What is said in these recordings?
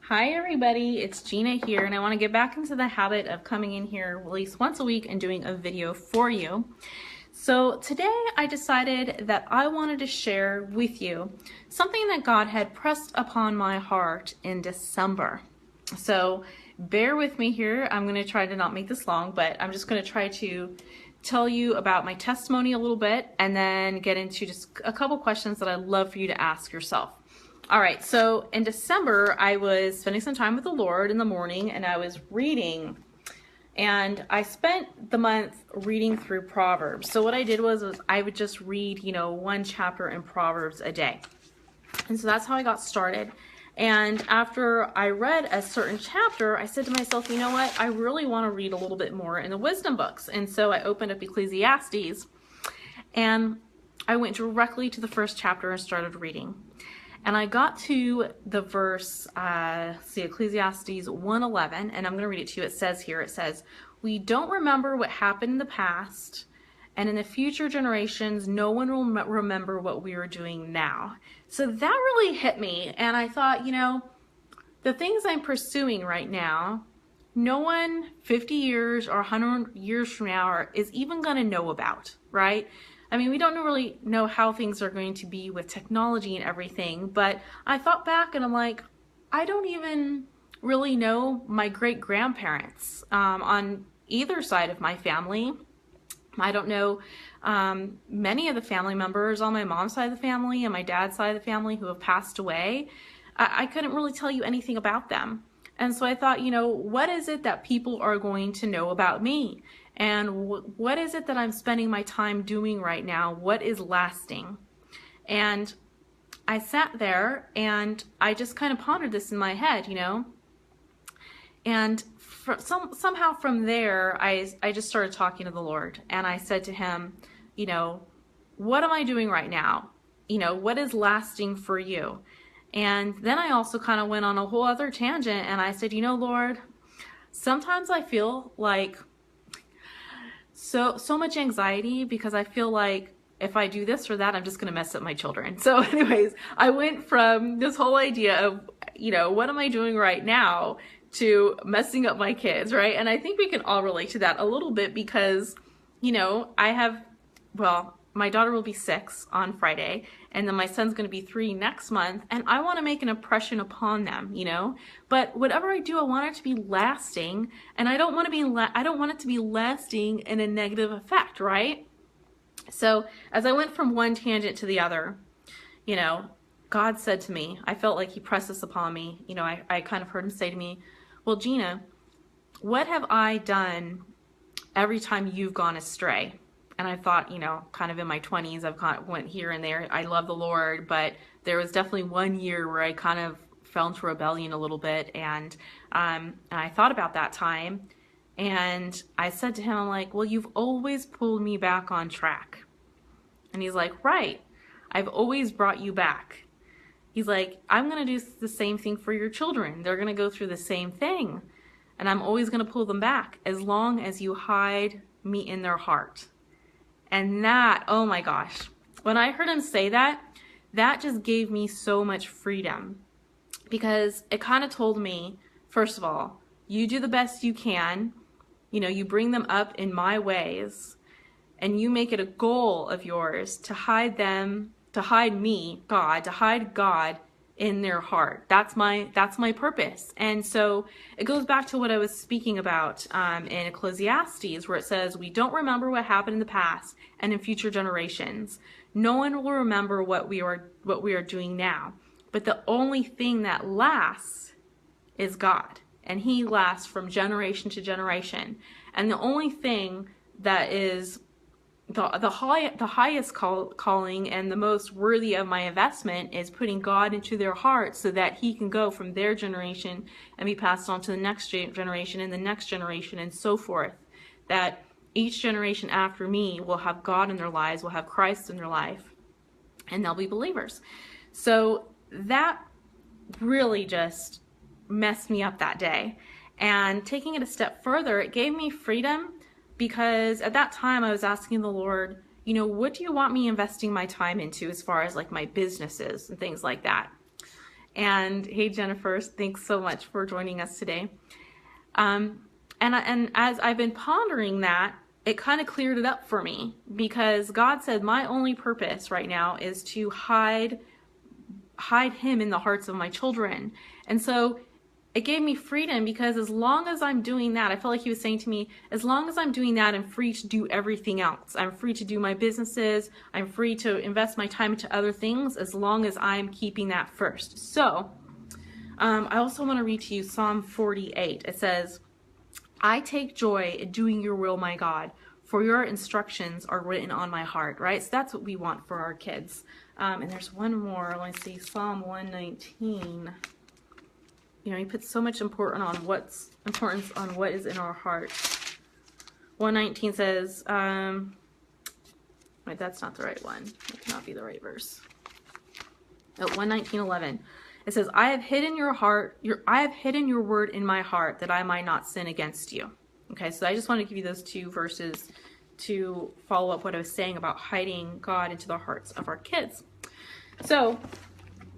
Hi everybody, it's Gina here, and I want to get back into the habit of coming in here at least once a week and doing a video for you. So today I decided that I wanted to share with you something that God had pressed upon my heart in December. So bear with me here. I'm going to try to not make this long, but I'm just going to try to tell you about my testimony a little bit and then get into just a couple questions that I'd love for you to ask yourself. All right, so in December, I was spending some time with the Lord in the morning and I was reading. And I spent the month reading through Proverbs. So what I did was I would just read, one chapter in Proverbs a day. And so that's how I got started. And after I read a certain chapter, I said to myself, you know what? I really want to read a little bit more in the wisdom books. And so I opened up Ecclesiastes and I went directly to the first chapter and started reading. And I got to the verse, Ecclesiastes 1:11, and I'm going to read it to you. It says, we don't remember what happened in the past, and in the future generations, no one will remember what we are doing now. So that really hit me, and I thought, the things I'm pursuing right now, no one 50 years or 100 years from now is even going to know about, right? I mean, we don't really know how things are going to be with technology and everything, but I thought back and I'm like, I don't even really know my great-grandparents on either side of my family. I don't know many of the family members on my mom's side of the family and my dad's side of the family who have passed away. I couldn't really tell you anything about them. And so I thought, what is it that people are going to know about me? And what is it that I'm spending my time doing right now? What is lasting? And I sat there and I just kind of pondered this in my head, And somehow from there, I just started talking to the Lord. And I said to him, what am I doing right now? What is lasting for you? And then I also kind of went on a whole other tangent and I said, Lord, sometimes I feel like so much anxiety because I feel like if I do this or that, I'm just going to mess up my children. So anyways, I went from this whole idea of, what am I doing right now to messing up my kids, right? And I think we can all relate to that a little bit because, my daughter will be 6 on Friday, and then my son's going to be 3 next month, and I want to make an impression upon them, But whatever I do, I want it to be lasting, and I don't want it to be lasting in a negative effect, right? So as I went from one tangent to the other, God said to me, I felt like He pressed this upon me. I kind of heard Him say to me, well, Gina, what have I done every time you've gone astray? And I thought, kind of in my 20s, I've kind of went here and there. I love the Lord, but there was definitely one year where I kind of fell into rebellion a little bit. And I thought about that time. And I said to him, I'm like, well, you've always pulled me back on track. And he's like, right. I've always brought you back. He's like, I'm going to do the same thing for your children. They're going to go through the same thing. And I'm always going to pull them back as long as you hide me in their heart. And that, oh my gosh, when I heard him say that, that just gave me so much freedom because it kind of told me, first of all, you do the best you can, you bring them up in my ways and you make it a goal of yours to hide them, to hide me, God, to hide God in their heart. That's my purpose. And so it goes back to what I was speaking about in Ecclesiastes, where it says, we don't remember what happened in the past and in future generations. No one will remember what we are doing now. But the only thing that lasts is God. And He lasts from generation to generation. And the only thing that is the highest calling and the most worthy of my investment is putting God into their hearts so that He can go from their generation and be passed on to the next generation and the next generation and so forth. That each generation after me will have God in their lives, will have Christ in their life, and they'll be believers. So that really just messed me up that day. And taking it a step further, it gave me freedom. Because at that time I was asking the Lord, what do you want me investing my time into as far as like my businesses and things like that? And hey, Jennifer, thanks so much for joining us today. And as I've been pondering that, it kind of cleared it up for me, because God said my only purpose right now is to hide him in the hearts of my children. And so it gave me freedom, because as long as I'm doing that, I felt like he was saying to me, as long as I'm doing that, I'm free to do everything else. I'm free to do my businesses. I'm free to invest my time into other things, as long as I'm keeping that first. So I also want to read to you Psalm 48. It says, I take joy in doing your will, my God, for your instructions are written on my heart, right? So that's what we want for our kids. And there's one more. Let me see, Psalm 119. You know, he puts so much importance on what is in our heart. 119 says, wait, that's not the right one. That cannot be the right verse. Oh, 119:11. It says, I have hidden your word in my heart, that I might not sin against you. Okay, so I just want to give you those two verses to follow up what I was saying about hiding God into the hearts of our kids. So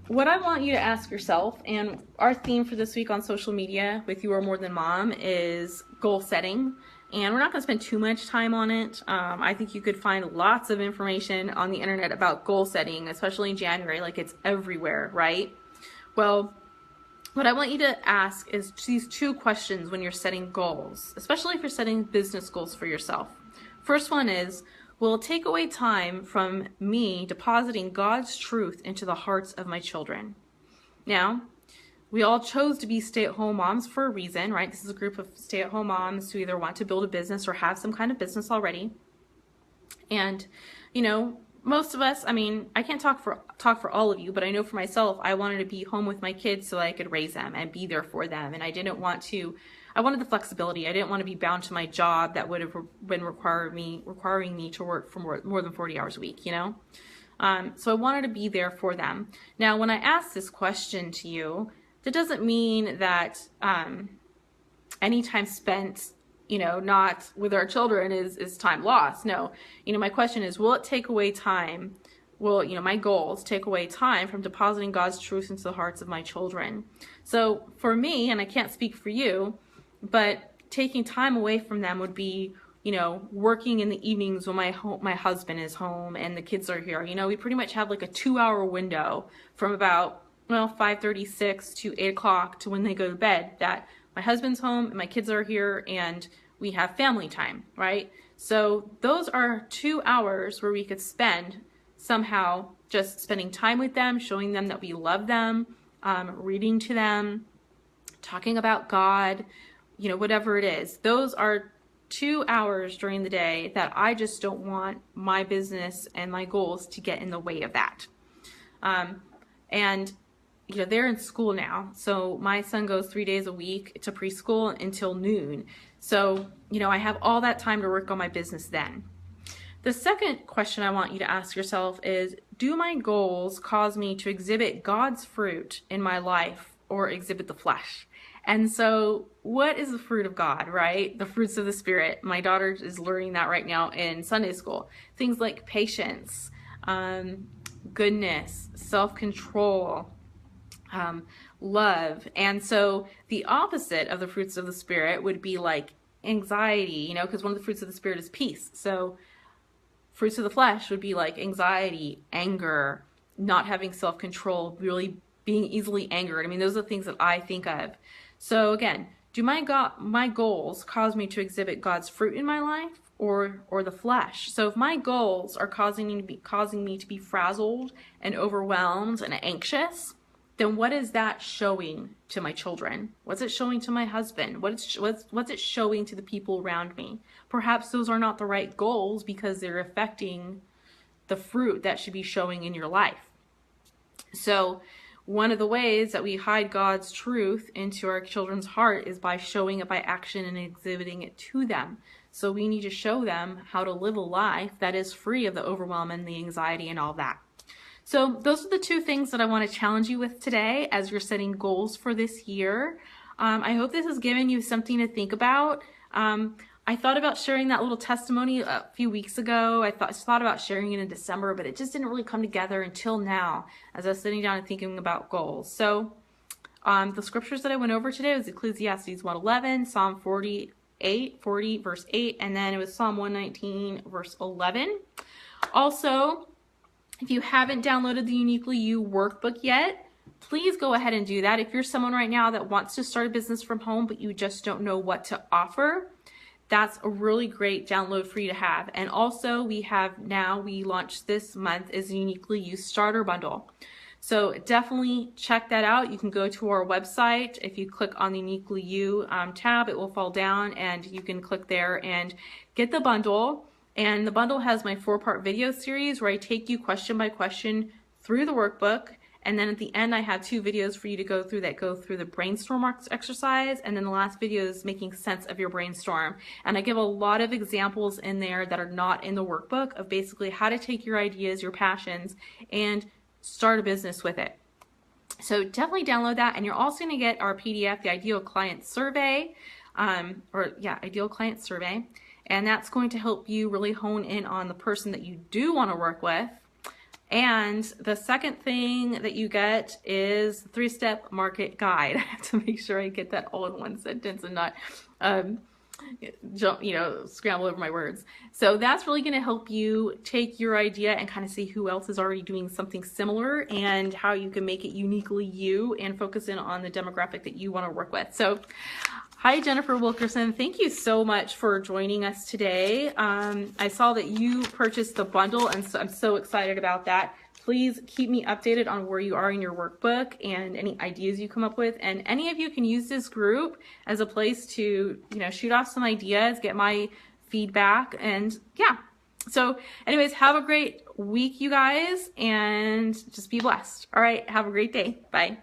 what I want you to ask yourself, and our theme for this week on social media with You Are More Than Mom, is goal setting. And we're not going to spend too much time on it. I think you could find lots of information on the internet about goal setting, especially in January, like it's everywhere, right? Well, what I want you to ask is these two questions when you're setting goals, especially if you're setting business goals for yourself. First one is, will it take away time from me depositing God's truth into the hearts of my children? Now, we all chose to be stay-at-home moms for a reason, right? This is a group of stay-at-home moms who either want to build a business or have some kind of business already. And, you know, most of us, I mean, I can't talk for all of you, but I know for myself, I wanted to be home with my kids so I could raise them and be there for them. And I wanted the flexibility. I didn't want to be bound to my job that would have been requiring me to work for more than 40 hours a week, you know? So I wanted to be there for them. Now, when I ask this question to you, that doesn't mean that any time spent, you know, not with our children is time lost. No, you know, my question is, will it take away time? Will, you know, my goals take away time from depositing God's truth into the hearts of my children? So for me, and I can't speak for you, but taking time away from them would be, you know, working in the evenings when my husband is home and the kids are here. You know, we pretty much have like a 2-hour window from about, well, 5:36 to 8 o'clock to when they go to bed, that my husband's home and my kids are here and we have family time, right? So those are 2 hours where we could spend somehow just spending time with them, showing them that we love them, reading to them, talking about God, you know, whatever it is. Those are 2 hours during the day that I just don't want my business and my goals to get in the way of that. And you know, they're in school now. So my son goes 3 days a week to preschool until noon. So, you know, I have all that time to work on my business then. The second question I want you to ask yourself is, do my goals cause me to exhibit God's fruit in my life or exhibit the flesh? And so what is the fruit of God, right? The fruits of the Spirit. My daughter is learning that right now in Sunday school. Things like patience, goodness, self-control, love. And so the opposite of the fruits of the Spirit would be like anxiety, you know, because one of the fruits of the Spirit is peace. So fruits of the flesh would be like anxiety, anger, not having self-control, really being easily angered. I mean, those are the things that I think of. So again, do my goals cause me to exhibit God's fruit in my life or the flesh? So if my goals are causing me to be frazzled and overwhelmed and anxious, then what is that showing to my children? What's it showing to my husband? What's it showing to the people around me? Perhaps those are not the right goals because they're affecting the fruit that should be showing in your life. So one of the ways that we hide God's truth into our children's heart is by showing it by action and exhibiting it to them. So we need to show them how to live a life that is free of the overwhelm and the anxiety and all that. So those are the two things that I want to challenge you with today as you're setting goals for this year. I hope this has given you something to think about. I thought about sharing that little testimony a few weeks ago. I thought about sharing it in December, but it just didn't really come together until now as I was sitting down and thinking about goals. So the scriptures that I went over today was Ecclesiastes 1:11, Psalm 40 verse 8, and then it was Psalm 119 verse 11. Also, if you haven't downloaded the Uniquely You workbook yet, please go ahead and do that. If you're someone right now that wants to start a business from home, but you just don't know what to offer, that's a really great download for you to have. And also we launched this month is a Uniquely You starter bundle. So definitely check that out. You can go to our website. If you click on the Uniquely You tab, it will fall down and you can click there and get the bundle. And the bundle has my 4-part video series where I take you question by question through the workbook. And then at the end, I have 2 videos for you to go through that go through the brainstorm exercise. And then the last video is making sense of your brainstorm. And I give a lot of examples in there that are not in the workbook of basically how to take your ideas, your passions, and start a business with it. So definitely download that. And you're also going to get our PDF, the Ideal Client Survey, Ideal Client Survey. And that's going to help you really hone in on the person that you do want to work with. And the second thing that you get is the 3-step market guide. I have to make sure I get that all in one sentence and not scramble over my words. So that's really going to help you take your idea and kind of see who else is already doing something similar and how you can make it uniquely you and focus in on the demographic that you want to work with. So hi, Jennifer Wilkerson. Thank you so much for joining us today. I saw that you purchased the bundle, and so I'm so excited about that. Please keep me updated on where you are in your workbook and any ideas you come up with. And any of you can use this group as a place to, shoot off some ideas, get my feedback, and yeah. So anyways, have a great week, you guys, and just be blessed. All right, have a great day. Bye.